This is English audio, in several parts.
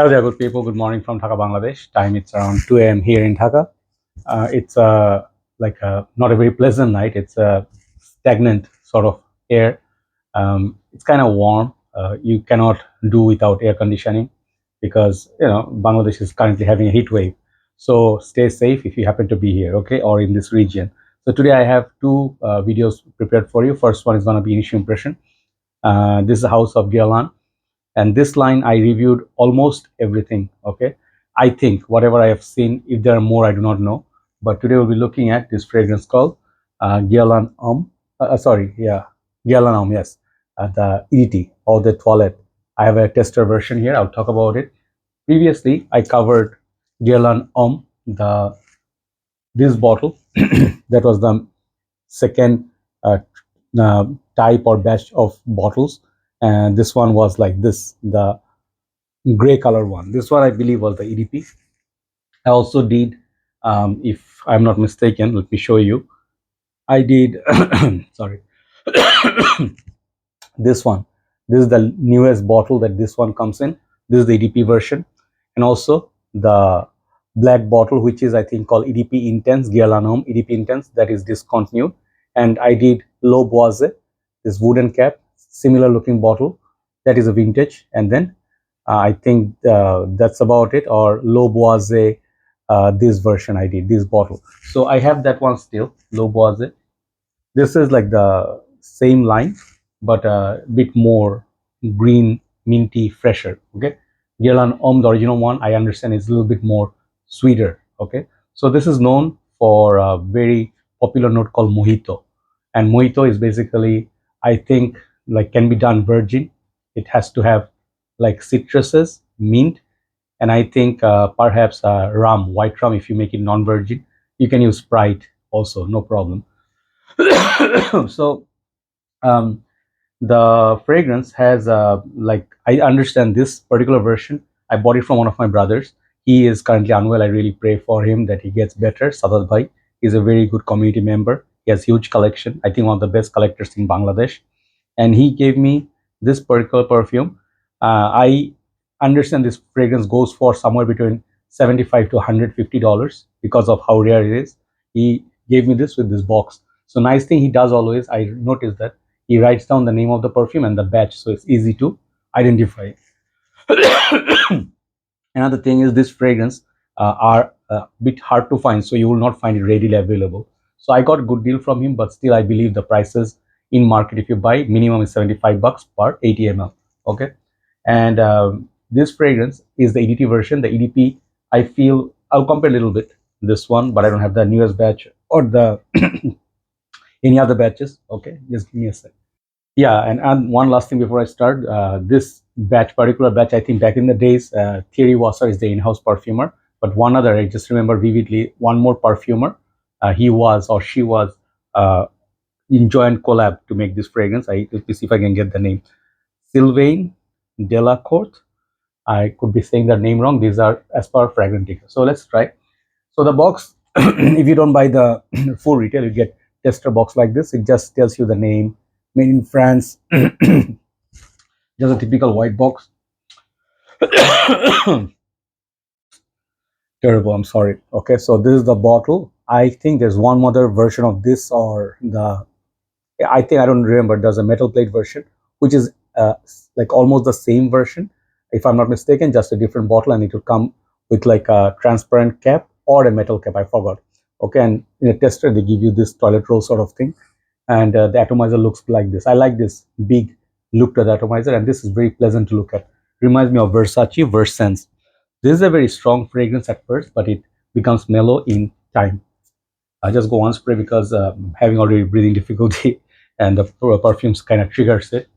Hello there, good people. Good morning from Dhaka, Bangladesh. Time it's around 2 a.m. here in Dhaka. It's not a very pleasant night. It's a stagnant sort of air. It's kind of warm. You cannot do without air conditioning because Bangladesh is currently having a heat wave. So stay safe if you happen to be here, okay, or in this region. So today I have two videos prepared for you. First one is going to be initial impression. This is the house of Guerlain. And this line I reviewed almost everything. Okay, I think whatever I have seen, if there are more I do not know, but today we'll be looking at this fragrance called Guerlain Homme Guerlain Homme, yes, the EDT or the toilette. I have a tester version here. I'll talk about it. Previously I covered Guerlain Homme, this bottle that was the second type or batch of bottles, and this one was like this, the gray color one. This one I believe was the EDP. I also did, if I'm not mistaken, let me show you. I did sorry this one. This is the newest bottle that this one comes in. This is the EDP version, and also the black bottle, which is I think called EDP Intense, Guerlain Homme EDP Intense, that is discontinued. And I did Low Boise, this wooden cap, similar looking bottle, that is a vintage. And then I think that's about it. Or Low Boise, this version I did, this bottle. So I have that one still, Low Boise. This is like the same line, but a bit more green, minty, fresher. Okay, Guerlain Homme, the original one, I understand is a little bit more sweeter. Okay, so this is known for a very popular note called Mojito, and Mojito is basically, I think, like can be done virgin. It has to have like citruses, mint, and I think perhaps rum, white rum. If you make it non-virgin, you can use Sprite also, no problem. So the fragrance has like, I understand this particular version, I bought it from one of my brothers. He is currently unwell. I really pray for him that he gets better. Sadat Bhai is a very good community member. He has huge collection, I think one of the best collectors in Bangladesh, and he gave me this particular perfume. I understand this fragrance goes for somewhere between $75 to $150 because of how rare it is. He gave me this with this box. So nice thing he does always, I noticed that he writes down the name of the perfume and the batch, so it's easy to identify. Another thing is this fragrance are a bit hard to find, so you will not find it readily available. So I got a good deal from him, but still I believe the prices in market, if you buy, minimum is 75 bucks per 80 ml. Okay, and this fragrance is the EDT version. The EDP, I feel, I'll compare a little bit this one, but I don't have the newest batch or the any other batches. Okay, just give me a sec. Yeah, and one last thing before I start, this particular batch, I think back in the days, Thierry Wasser is the in-house perfumer, but one other, I just remember vividly, one more perfumer, he was or she was in joint collab to make this fragrance. Let me see if I can get the name. Sylvain Delacourt. I could be saying that name wrong. These are as per Fragrantica. So let's try. So the box, if you don't buy the full retail, you get tester box like this. It just tells you the name, made in France. Just a typical white box. Terrible, I'm sorry. Okay, so this is the bottle. I think there's one other version of this, or I think, I don't remember, there's a metal plate version, which is like almost the same version, if I'm not mistaken, just a different bottle, and it will come with like a transparent cap or a metal cap, I forgot. Okay, and in a tester they give you this toilet roll sort of thing, and the atomizer looks like this. I like this big look to the atomizer, and this is very pleasant to look at. Reminds me of Versace Versense. This is a very strong fragrance at first, but it becomes mellow in time. I just go one spray because having already breathing difficulty and the perfumes kind of triggers it.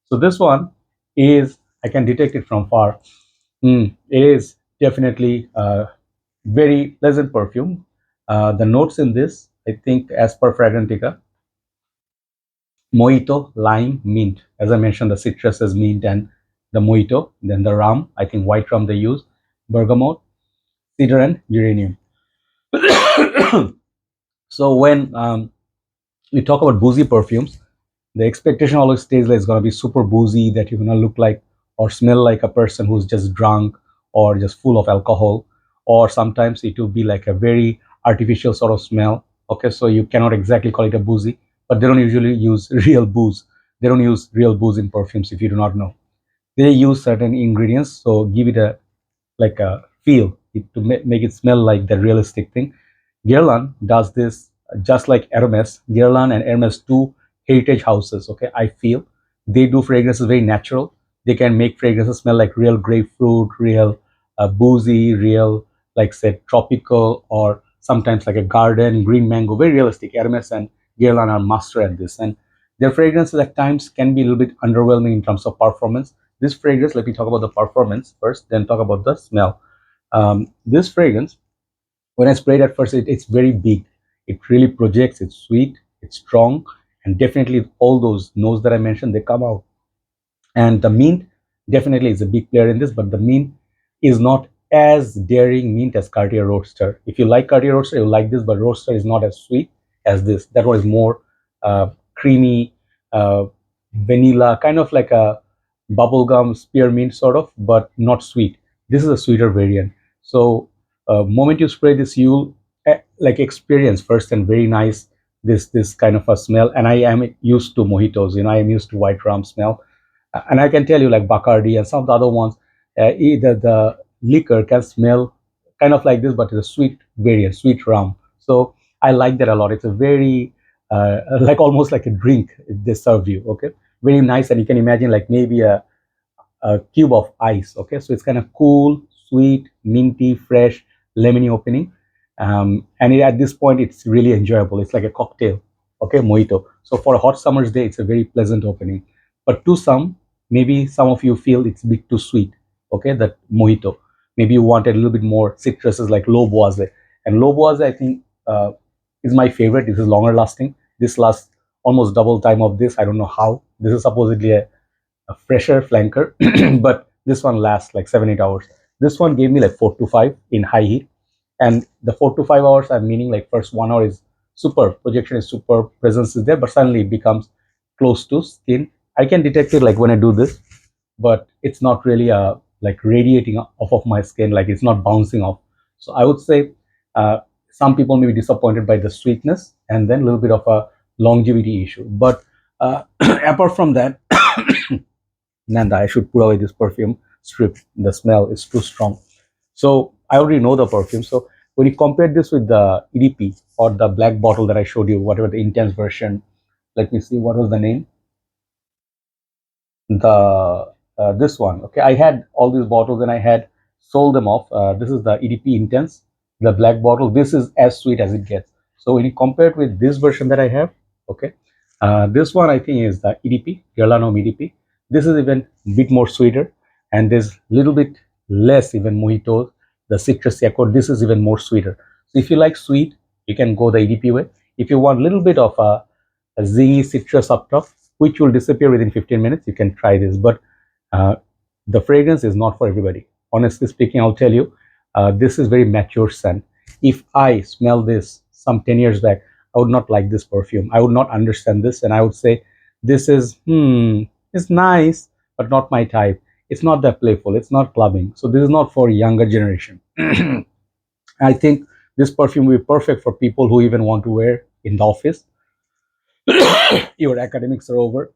So this one is, I can detect it from far. It is definitely a very pleasant perfume. The notes in this, I think as per Fragrantica, Mojito, lime, mint. As I mentioned, the citrus is mint and the Mojito. Then the rum, I think white rum they use, bergamot, cedar and geranium. So when we talk about boozy perfumes, the expectation always stays like it's going to be super boozy, that you're going to look like or smell like a person who's just drunk or just full of alcohol, or sometimes it will be like a very artificial sort of smell. Okay, so you cannot exactly call it a boozy, but they don't usually use real booze. They don't use real booze in perfumes, if you do not know. They use certain ingredients, so give it a like a feel to make it smell like the realistic thing. Guerlain does this just like Hermes. Guerlain and Hermes, two heritage houses. Okay, I feel they do fragrances very natural. They can make fragrances smell like real grapefruit, real boozy, real like say tropical, or sometimes like a garden, green mango, very realistic. Hermes and Guerlain are master at this, and their fragrances at times can be a little bit underwhelming in terms of performance. This fragrance, let me talk about the performance first, then talk about the smell. This fragrance, when I sprayed at first, it's very big. It really projects. It's sweet. It's strong, and definitely all those notes that I mentioned, they come out. And the mint definitely is a big player in this, but the mint is not as daring mint as Cartier Roadster. If you like Cartier Roadster, you'll like this, but Roadster is not as sweet as this. That one is more creamy, uh, vanilla, kind of like a bubblegum spearmint sort of, but not sweet. This is a sweeter variant. So moment you spray this, you'll like experience first and very nice this kind of a smell. And I am used to mojitos, I am used to white rum smell. And I can tell you, like Bacardi and some of the other ones, either the liquor can smell kind of like this, but it's a sweet variant, sweet rum. So I like that a lot. It's a very like almost like a drink they serve you. Okay, very nice, and you can imagine like maybe a cube of ice. Okay, so it's kind of cool, sweet, minty, fresh, lemony opening, at this point it's really enjoyable. It's like a cocktail. Okay, mojito. So for a hot summer's day, it's a very pleasant opening. But to some, maybe some of you feel it's a bit too sweet. Okay, that mojito. Maybe you want a little bit more citruses like low boise, and low boise I think is my favorite. This is longer lasting. This lasts almost double time of this. I don't know how. This is supposedly a fresher flanker, but this one lasts like 7-8 hours. This one gave me like 4 to 5 in high heat, and the 4 to 5 hours I'm meaning like first 1 hour is super, projection is super, presence is there, but suddenly it becomes close to skin. I can detect it like when I do this, but it's not really like radiating off of my skin, like it's not bouncing off. So I would say some people may be disappointed by the sweetness and then a little bit of a longevity issue. But apart from that, Nanda, I should put away this perfume strip. The smell is too strong. So I already know the perfume. So when you compare this with the EDP or the black bottle that I showed you, whatever the intense version, let me see, what was the name? The this one. Okay, I had all these bottles and I had sold them off. This is the EDP Intense, the black bottle. This is as sweet as it gets. So when you compare it with this version that I have, okay, this one I think is the EDP, Guerlain Homme EDP. This is even a bit more sweeter, and there's a little bit less even mojitos. The citrus accord, this is even more sweeter. So if you like sweet, you can go the EDP way. If you want a little bit of a zingy citrus up top, which will disappear within 15 minutes, you can try this. But uh, the fragrance is not for everybody. Honestly speaking, I'll tell you, this is very mature scent. If I smell this some 10 years back, I would not like this perfume. I would not understand this, and I would say, this is, it's nice, but not my type. It's not that playful. It's not clubbing. So this is not for younger generation. I think this perfume will be perfect for people who even want to wear in the office. Your academics are over,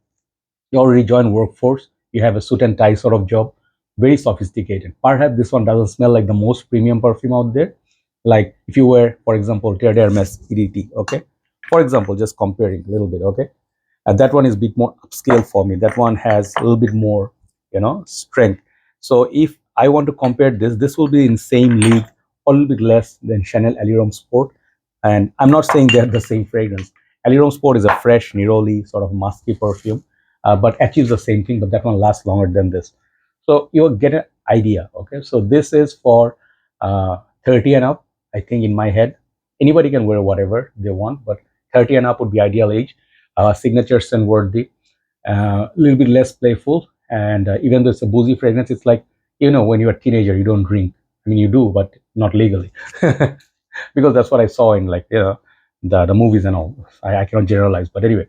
you already joined workforce, you have a suit and tie sort of job, very sophisticated. Perhaps this one doesn't smell like the most premium perfume out there. Like if you wear, for example, Hermes EDT, okay? For example, just comparing a little bit, okay? That one is a bit more upscale for me. That one has a little bit more, strength. So if I want to compare this, this will be in same league, a little bit less than Chanel Allure Sport. And I'm not saying they're the same fragrance. Allure Sport is a fresh, neroli sort of musky perfume, but achieves the same thing, but that one lasts longer than this. So you'll get an idea, okay? So this is for 30 and up, I think in my head. Anybody can wear whatever they want, but 30 and up would be ideal age. Signature scent worthy, a little bit less playful, and even though it's a boozy fragrance, it's like, when you're a teenager, you don't drink. I mean, you do, but not legally. Because that's what I saw in like the movies and all. I cannot generalize, but anyway.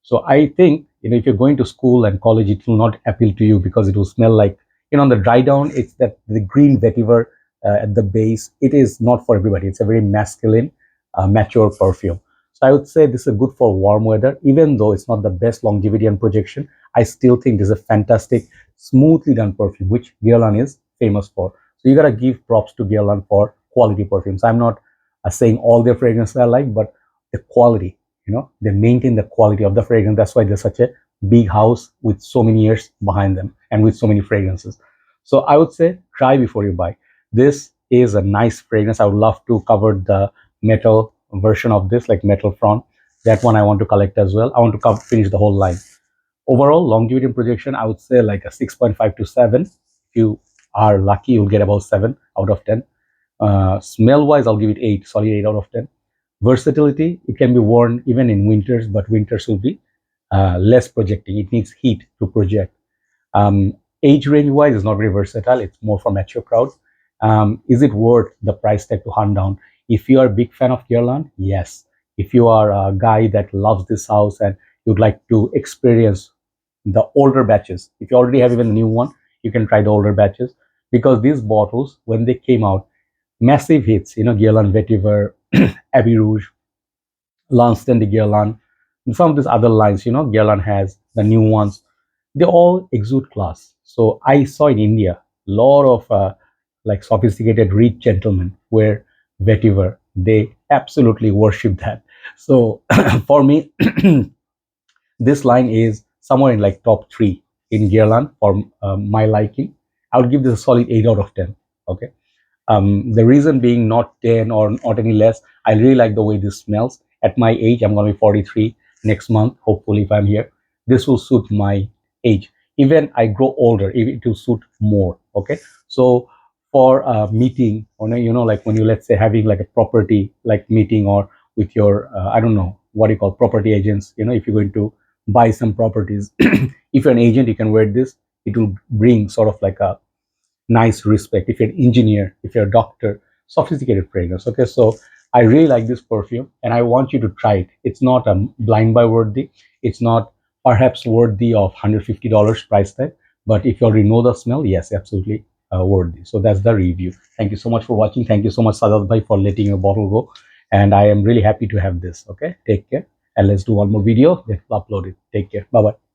So I think if you're going to school and college, it will not appeal to you because it will smell like on the dry down, it's that the green vetiver at the base. It is not for everybody. It's a very masculine, mature perfume. So I would say this is good for warm weather. Even though it's not the best longevity and projection, I still think this is a fantastic, smoothly done perfume, which Guerlain is famous for. So you gotta give props to Guerlain for quality perfumes. I'm not saying all their fragrances I like, but the quality, they maintain the quality of the fragrance. That's why they're such a big house with so many years behind them and with so many fragrances. So I would say try before you buy. This is a nice fragrance. I would love to cover the metal version of this, like metal front. That one I want to collect as well. I want to finish the whole line. Overall longevity and projection, I would say like a 6.5 to 7. If you are lucky, you'll get about 7 out of 10. Smell wise, I'll give it 8, solid 8 out of 10. Versatility, it can be worn even in winters, but winters will be less projecting. It needs heat to project. Age range wise is not very versatile. It's more for mature crowds. Is it worth the price tag to hunt down? If you are a big fan of Guerlain, yes. If you are a guy that loves this house and you'd like to experience the older batches, if you already have even a new one, you can try the older batches, because these bottles, when they came out, massive hits, Guerlain Vetiver, Abbey Rouge, Lanston de Guerlain, and some of these other lines, Guerlain has the new ones. They all exude class. So I saw in India a lot of like sophisticated rich gentlemen wear vetiver. They absolutely worship that. So for me, this line is somewhere in like top 3 in Guerlain for my liking. I would give this a solid 8 out of 10. Okay. The reason being not 10 or not any less, I really like the way this smells. At my age, I'm going to be 43 next month, hopefully, if I'm here. This will suit my age. Even I grow older, it will suit more. Okay. So for a meeting, or like when you, let's say, having like a property like meeting, or with your I don't know what you call property agents, if you're going to buy some properties, if you're an agent, you can wear this. It will bring sort of like a nice respect. If you're an engineer, if you're a doctor, sophisticated fragrance. Okay, so I really like this perfume and I want you to try it. It's not a blind buy worthy. It's not perhaps worthy of $150 price tag, but if you already know the smell, yes, absolutely worthy. So that's the review. Thank you so much for watching. Thank you so much, Sadat bhai, for letting your bottle go. And I am really happy to have this. Okay, take care. And let's do one more video, then upload it. Take care. Bye bye.